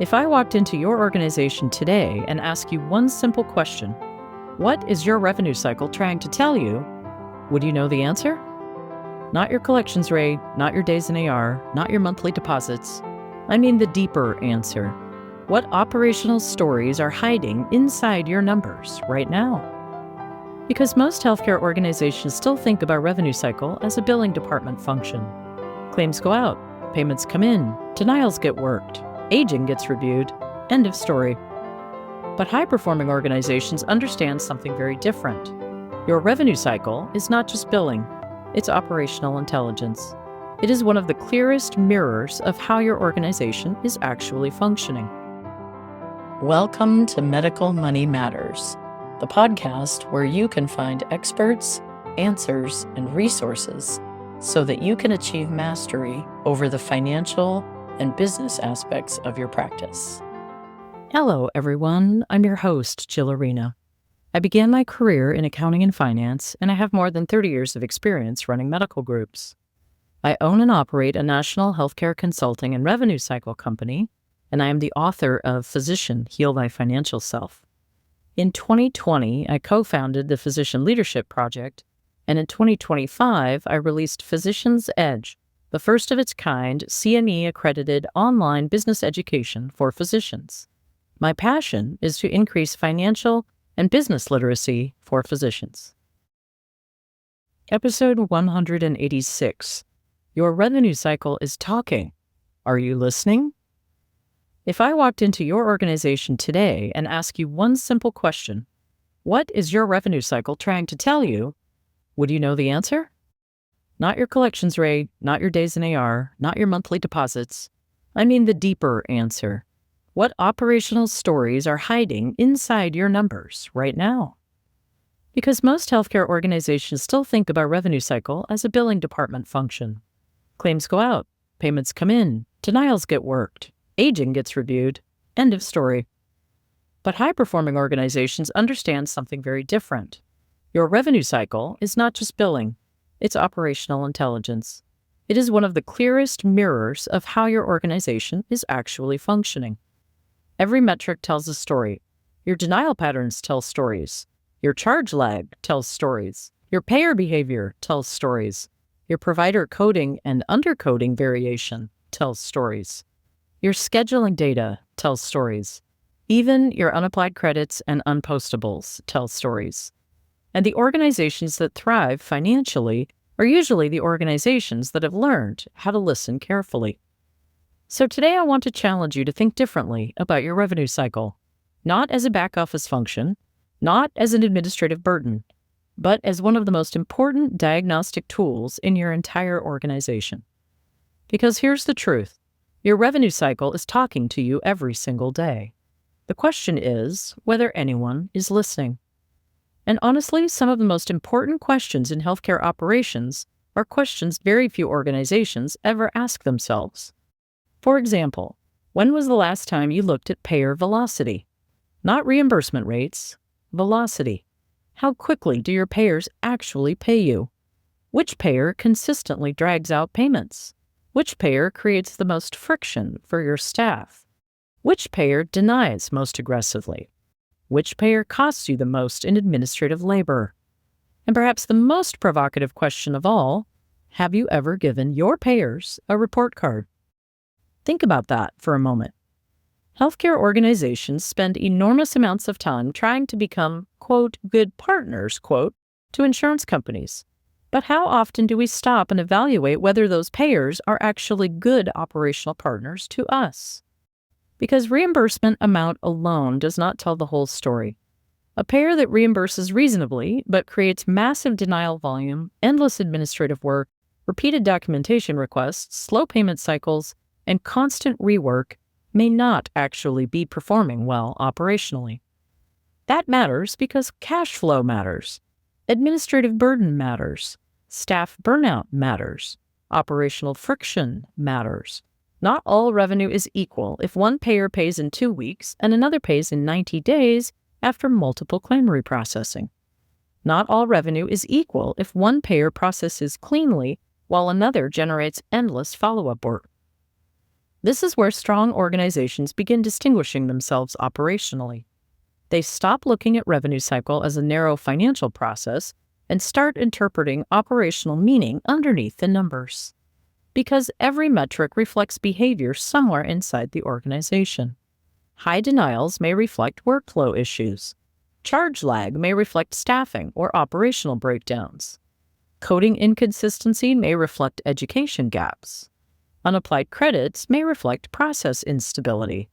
If I walked into your organization today and asked you one simple question, what is your revenue cycle trying to tell you? Would you know the answer? Not your collections rate, not your days in AR, not your monthly deposits. I mean the deeper answer. What operational stories are hiding inside your numbers right now? Because most healthcare organizations still think about revenue cycle as a billing department function. Claims go out, payments come in, denials get worked, aging gets reviewed, end of story. But high-performing organizations understand something very different. Your revenue cycle is not just billing, it's operational intelligence. It is one of the clearest mirrors of how your organization is actually functioning. Welcome to Medical Money Matters, the podcast where you can find experts, answers, and resources so that you can achieve mastery over the financial and business aspects of your practice. Hello, everyone. I'm your host, Jill Arena. I began my career in accounting and finance, and I have more than 30 years of experience running medical groups. I own and operate a national healthcare consulting and revenue cycle company, and I am the author of Physician Heal Thy Financial Self. In 2020, I co-founded the Physician Leadership Project, and in 2025, I released Physician's Edge, the first of its kind CME-accredited online business education for physicians. My passion is to increase financial and business literacy for physicians. Episode 186. Your revenue cycle is talking. Are you listening? If I walked into your organization today and asked you one simple question, what is your revenue cycle trying to tell you? Would you know the answer? Not your collections rate, not your days in AR, not your monthly deposits. I mean the deeper answer. What operational stories are hiding inside your numbers right now? Because most healthcare organizations still think about revenue cycle as a billing department function. Claims go out, payments come in, denials get worked, aging gets reviewed, end of story. But high-performing organizations understand something very different. Your revenue cycle is not just billing. It's operational intelligence. It is one of the clearest mirrors of how your organization is actually functioning. Every metric tells a story. Your denial patterns tell stories. Your charge lag tells stories. Your payer behavior tells stories. Your provider coding and undercoding variation tells stories. Your scheduling data tells stories. Even your unapplied credits and unpostables tell stories. And the organizations that thrive financially are usually the organizations that have learned how to listen carefully. So today I want to challenge you to think differently about your revenue cycle, not as a back office function, not as an administrative burden, but as one of the most important diagnostic tools in your entire organization. Because here's the truth. Your revenue cycle is talking to you every single day. The question is whether anyone is listening. And honestly, some of the most important questions in healthcare operations are questions very few organizations ever ask themselves. For example, when was the last time you looked at payer velocity? Not reimbursement rates, velocity. How quickly do your payers actually pay you? Which payer consistently drags out payments? Which payer creates the most friction for your staff? Which payer denies most aggressively? Which payer costs you the most in administrative labor? And perhaps the most provocative question of all, have you ever given your payers a report card? Think about that for a moment. Healthcare organizations spend enormous amounts of time trying to become, quote, good partners, quote, to insurance companies. But how often do we stop and evaluate whether those payers are actually good operational partners to us? Because reimbursement amount alone does not tell the whole story. A payer that reimburses reasonably but creates massive denial volume, endless administrative work, repeated documentation requests, slow payment cycles, and constant rework may not actually be performing well operationally. That matters because cash flow matters, administrative burden matters, staff burnout matters, operational friction matters. Not all revenue is equal if one payer pays in 2 weeks and another pays in 90 days after multiple claim reprocessing. Not all revenue is equal if one payer processes cleanly while another generates endless follow-up work. This is where strong organizations begin distinguishing themselves operationally. They stop looking at revenue cycle as a narrow financial process and start interpreting operational meaning underneath the numbers. Because every metric reflects behavior somewhere inside the organization. High denials may reflect workflow issues. Charge lag may reflect staffing or operational breakdowns. Coding inconsistency may reflect education gaps. Unapplied credits may reflect process instability.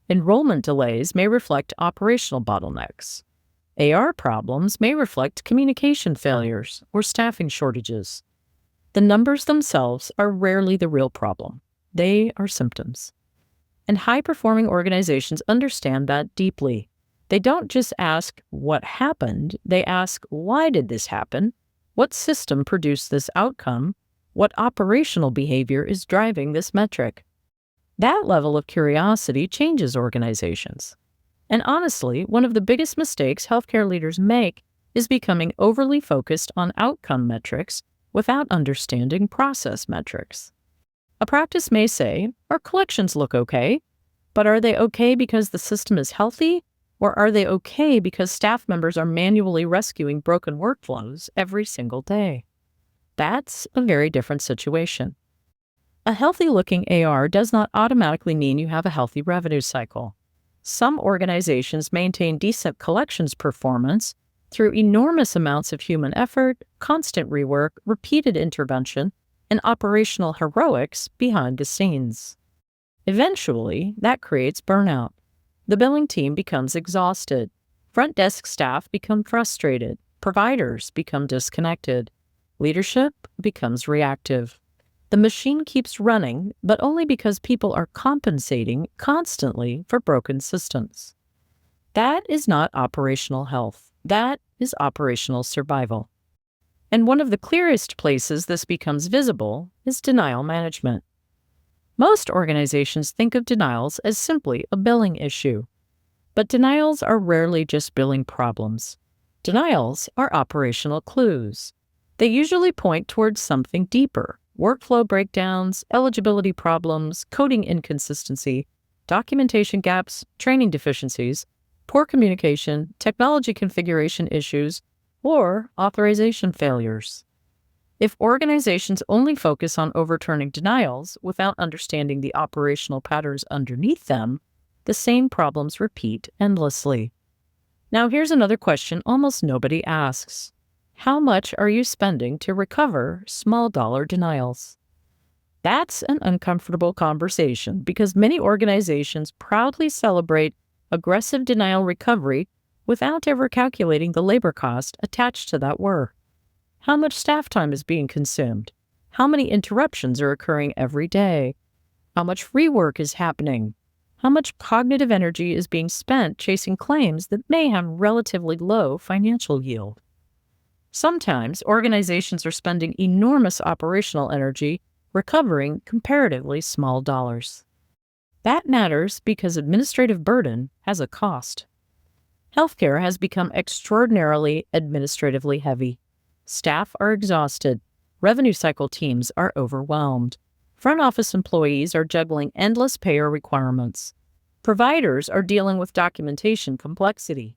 Enrollment delays may reflect operational bottlenecks. AR problems may reflect communication failures or staffing shortages. The numbers themselves are rarely the real problem. They are symptoms. And high-performing organizations understand that deeply. They don't just ask, what happened? They ask, why did this happen? What system produced this outcome? What operational behavior is driving this metric? That level of curiosity changes organizations. And honestly, one of the biggest mistakes healthcare leaders make is becoming overly focused on outcome metrics without understanding process metrics. A practice may say, our collections look okay, but are they okay because the system is healthy, or are they okay because staff members are manually rescuing broken workflows every single day? That's a very different situation. A healthy-looking AR does not automatically mean you have a healthy revenue cycle. Some organizations maintain decent collections performance through enormous amounts of human effort, constant rework, repeated intervention, and operational heroics behind the scenes. Eventually, that creates burnout. The billing team becomes exhausted. Front desk staff become frustrated. Providers become disconnected. Leadership becomes reactive. The machine keeps running, but only because people are compensating constantly for broken systems. That is not operational health. That is operational survival. And one of the clearest places this becomes visible is denial management. Most organizations think of denials as simply a billing issue. But denials are rarely just billing problems. Denials are operational clues. They usually point towards something deeper: workflow breakdowns, eligibility problems, coding inconsistency, documentation gaps, training deficiencies, poor communication, technology configuration issues, or authorization failures. If organizations only focus on overturning denials without understanding the operational patterns underneath them, the same problems repeat endlessly. Now, here's another question almost nobody asks. How much are you spending to recover small-dollar denials? That's an uncomfortable conversation because many organizations proudly celebrate aggressive denial recovery without ever calculating the labor cost attached to that work. How much staff time is being consumed? How many interruptions are occurring every day? How much rework is happening? How much cognitive energy is being spent chasing claims that may have relatively low financial yield? Sometimes organizations are spending enormous operational energy recovering comparatively small dollars. That matters because administrative burden has a cost. Healthcare has become extraordinarily administratively heavy. Staff are exhausted. Revenue cycle teams are overwhelmed. Front office employees are juggling endless payer requirements. Providers are dealing with documentation complexity.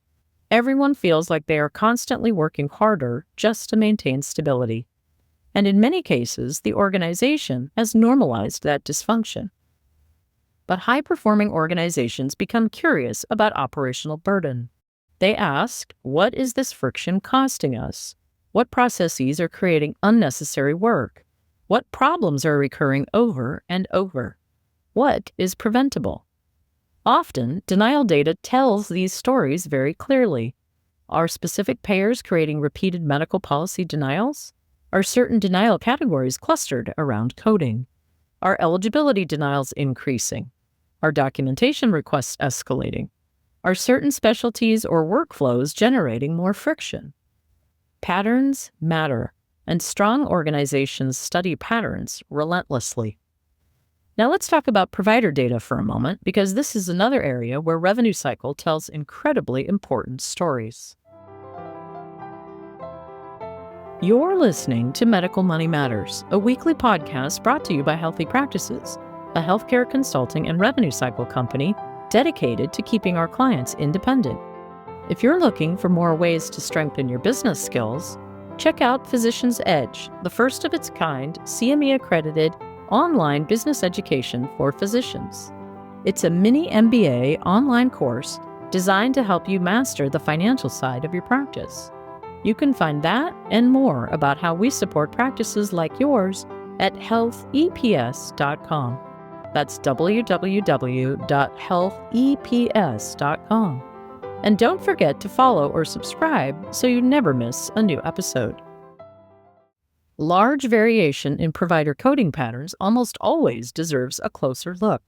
Everyone feels like they are constantly working harder just to maintain stability. And in many cases, the organization has normalized that dysfunction. But high-performing organizations become curious about operational burden. They ask, what is this friction costing us? What processes are creating unnecessary work? What problems are recurring over and over? What is preventable? Often, denial data tells these stories very clearly. Are specific payers creating repeated medical policy denials? Are certain denial categories clustered around coding? Are eligibility denials increasing? Are documentation requests escalating? Are certain specialties or workflows generating more friction? Patterns matter, and strong organizations study patterns relentlessly. Now let's talk about provider data for a moment, because this is another area where revenue cycle tells incredibly important stories. You're listening to Medical Money Matters, a weekly podcast brought to you by Healthy Practices, a healthcare consulting and revenue cycle company dedicated to keeping our clients independent. If you're looking for more ways to strengthen your business skills, check out Physician's Edge, the first of its kind CME-accredited online business education for physicians. It's a mini MBA online course designed to help you master the financial side of your practice. You can find that and more about how we support practices like yours at healtheps.com. That's www.healtheps.com. And don't forget to follow or subscribe so you never miss a new episode. Large variation in provider coding patterns almost always deserves a closer look.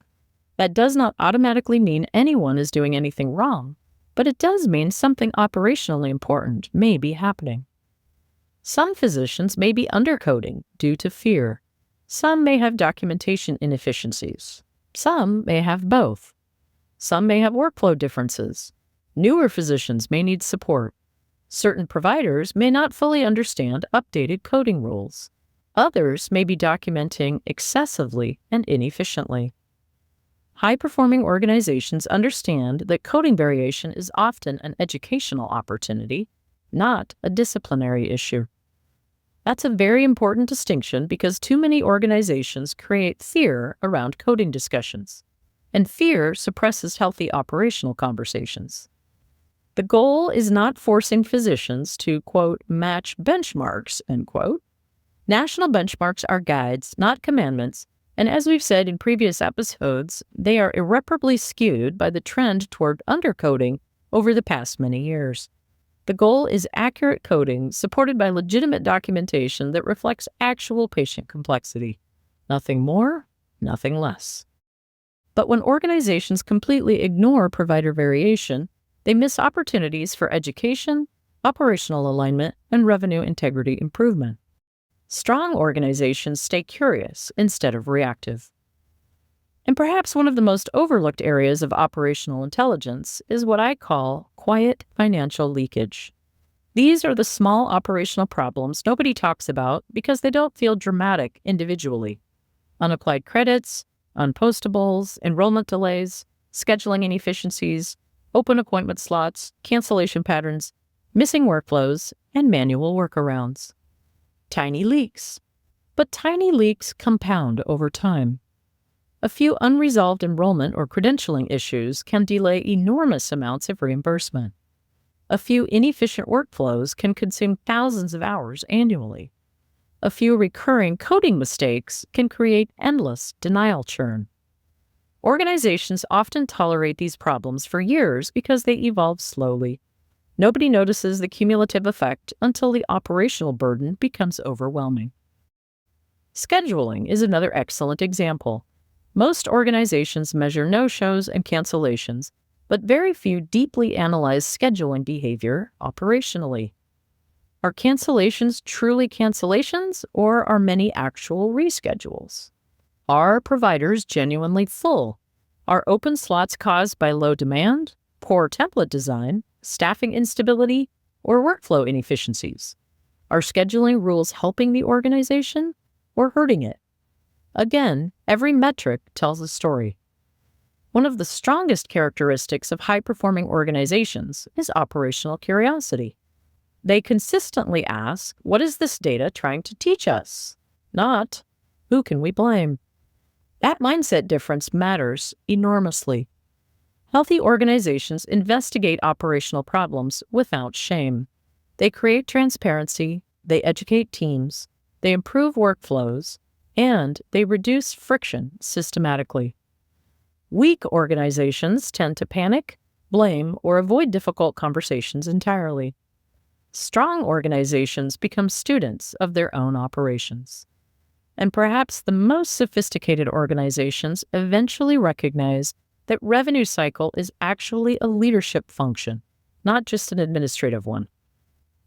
That does not automatically mean anyone is doing anything wrong, but it does mean something operationally important may be happening. Some physicians may be undercoding due to fear. Some may have documentation inefficiencies. Some may have both. Some may have workflow differences. Newer physicians may need support. Certain providers may not fully understand updated coding rules. Others may be documenting excessively and inefficiently. High-performing organizations understand that coding variation is often an educational opportunity, not a disciplinary issue. That's a very important distinction because too many organizations create fear around coding discussions, and fear suppresses healthy operational conversations. The goal is not forcing physicians to, quote, match benchmarks, end quote. National benchmarks are guides, not commandments, and as we've said in previous episodes, they are irreparably skewed by the trend toward undercoding over the past many years. The goal is accurate coding supported by legitimate documentation that reflects actual patient complexity. Nothing more, nothing less. But when organizations completely ignore provider variation, they miss opportunities for education, operational alignment, and revenue integrity improvement. Strong organizations stay curious instead of reactive. And perhaps one of the most overlooked areas of operational intelligence is what I call quiet financial leakage. These are the small operational problems nobody talks about because they don't feel dramatic individually. Unapplied credits, unpostables, enrollment delays, scheduling inefficiencies, open appointment slots, cancellation patterns, missing workflows, and manual workarounds. Tiny leaks. But tiny leaks compound over time. A few unresolved enrollment or credentialing issues can delay enormous amounts of reimbursement. A few inefficient workflows can consume thousands of hours annually. A few recurring coding mistakes can create endless denial churn. Organizations often tolerate these problems for years because they evolve slowly. Nobody notices the cumulative effect until the operational burden becomes overwhelming. Scheduling is another excellent example. Most organizations measure no-shows and cancellations, but very few deeply analyze scheduling behavior operationally. Are cancellations truly cancellations, or are many actual reschedules? Are providers genuinely full? Are open slots caused by low demand, poor template design, staffing instability, or workflow inefficiencies? Are scheduling rules helping the organization or hurting it? Again, every metric tells a story. One of the strongest characteristics of high-performing organizations is operational curiosity. They consistently ask, what is this data trying to teach us? Not, who can we blame? That mindset difference matters enormously. Healthy organizations investigate operational problems without shame. They create transparency, they educate teams, they improve workflows, and they reduce friction systematically. Weak organizations tend to panic, blame, or avoid difficult conversations entirely. Strong organizations become students of their own operations. And perhaps the most sophisticated organizations eventually recognize that revenue cycle is actually a leadership function, not just an administrative one.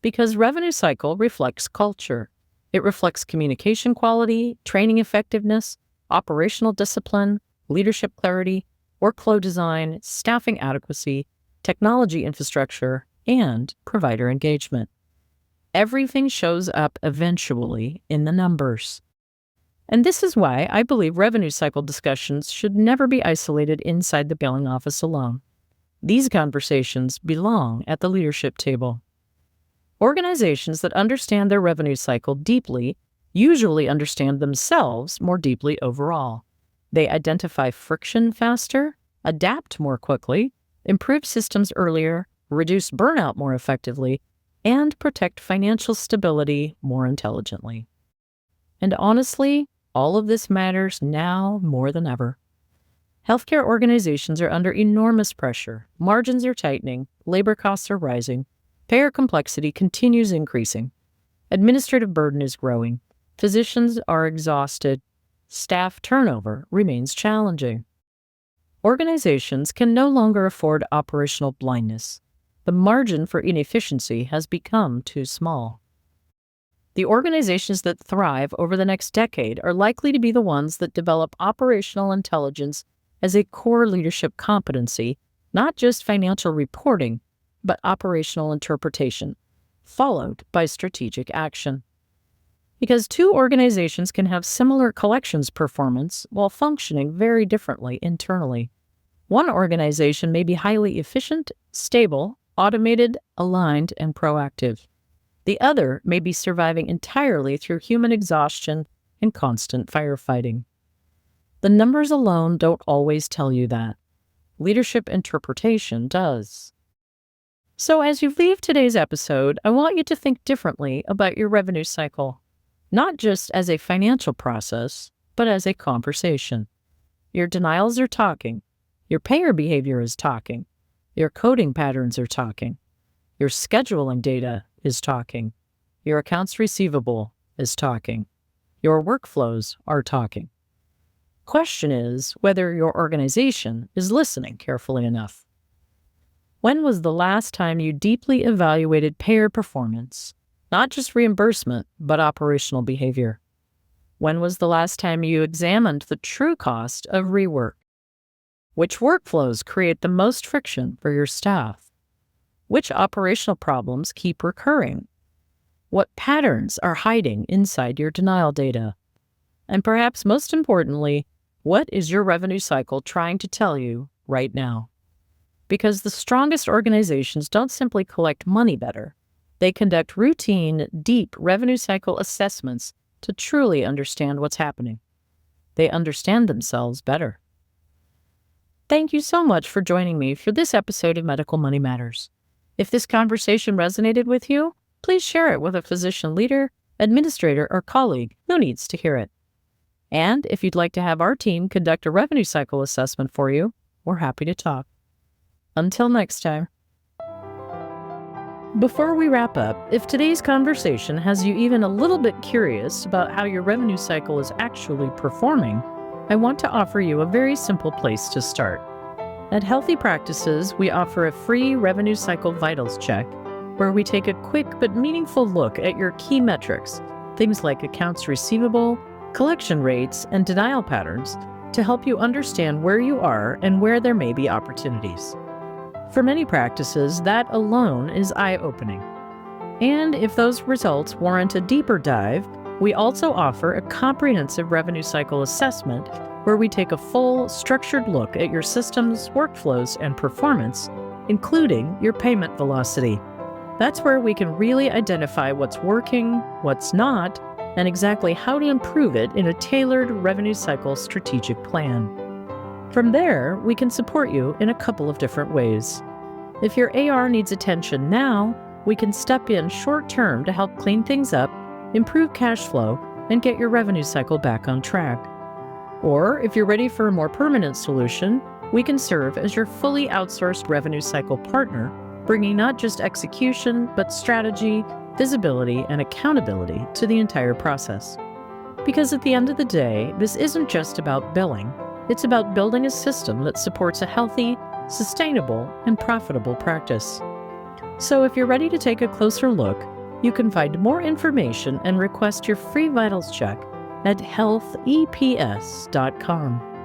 Because revenue cycle reflects culture. It reflects communication quality, training effectiveness, operational discipline, leadership clarity, workflow design, staffing adequacy, technology infrastructure, and provider engagement. Everything shows up eventually in the numbers. And this is why I believe revenue cycle discussions should never be isolated inside the billing office alone. These conversations belong at the leadership table. Organizations that understand their revenue cycle deeply usually understand themselves more deeply overall. They identify friction faster, adapt more quickly, improve systems earlier, reduce burnout more effectively, and protect financial stability more intelligently. And honestly, all of this matters now more than ever. Healthcare organizations are under enormous pressure. Margins are tightening, labor costs are rising, payer complexity continues increasing, administrative burden is growing, physicians are exhausted, staff turnover remains challenging. Organizations can no longer afford operational blindness. The margin for inefficiency has become too small. The organizations that thrive over the next decade are likely to be the ones that develop operational intelligence as a core leadership competency, not just financial reporting, but operational interpretation, followed by strategic action. Because two organizations can have similar collections performance while functioning very differently internally. One organization may be highly efficient, stable, automated, aligned, and proactive. The other may be surviving entirely through human exhaustion and constant firefighting. The numbers alone don't always tell you that. Leadership interpretation does. So as you leave today's episode, I want you to think differently about your revenue cycle, not just as a financial process, but as a conversation. Your denials are talking. Your payer behavior is talking. Your coding patterns are talking. Your scheduling data is talking. Your accounts receivable is talking. Your workflows are talking. Question is whether your organization is listening carefully enough. When was the last time you deeply evaluated payer performance, not just reimbursement, but operational behavior? When was the last time you examined the true cost of rework? Which workflows create the most friction for your staff? Which operational problems keep recurring? What patterns are hiding inside your denial data? And perhaps most importantly, what is your revenue cycle trying to tell you right now? Because the strongest organizations don't simply collect money better. They conduct routine, deep revenue cycle assessments to truly understand what's happening. They understand themselves better. Thank you so much for joining me for this episode of Medical Money Matters. If this conversation resonated with you, please share it with a physician leader, administrator, or colleague who needs to hear it. And if you'd like to have our team conduct a revenue cycle assessment for you, we're happy to talk. Until next time. Before we wrap up, if today's conversation has you even a little bit curious about how your revenue cycle is actually performing, I want to offer you a very simple place to start. At Healthy Practices, we offer a free revenue cycle vitals check where we take a quick but meaningful look at your key metrics, things like accounts receivable, collection rates, and denial patterns, to help you understand where you are and where there may be opportunities. For many practices, that alone is eye-opening. And if those results warrant a deeper dive, we also offer a comprehensive revenue cycle assessment where we take a full, structured look at your systems, workflows, and performance, including your payment velocity. That's where we can really identify what's working, what's not, and exactly how to improve it in a tailored revenue cycle strategic plan. From there, we can support you in a couple of different ways. If your AR needs attention now, we can step in short-term to help clean things up, improve cash flow, and get your revenue cycle back on track. Or if you're ready for a more permanent solution, we can serve as your fully outsourced revenue cycle partner, bringing not just execution, but strategy, visibility, and accountability to the entire process. Because at the end of the day, this isn't just about billing. It's about building a system that supports a healthy, sustainable, and profitable practice. So if you're ready to take a closer look, you can find more information and request your free vitals check at healtheps.com.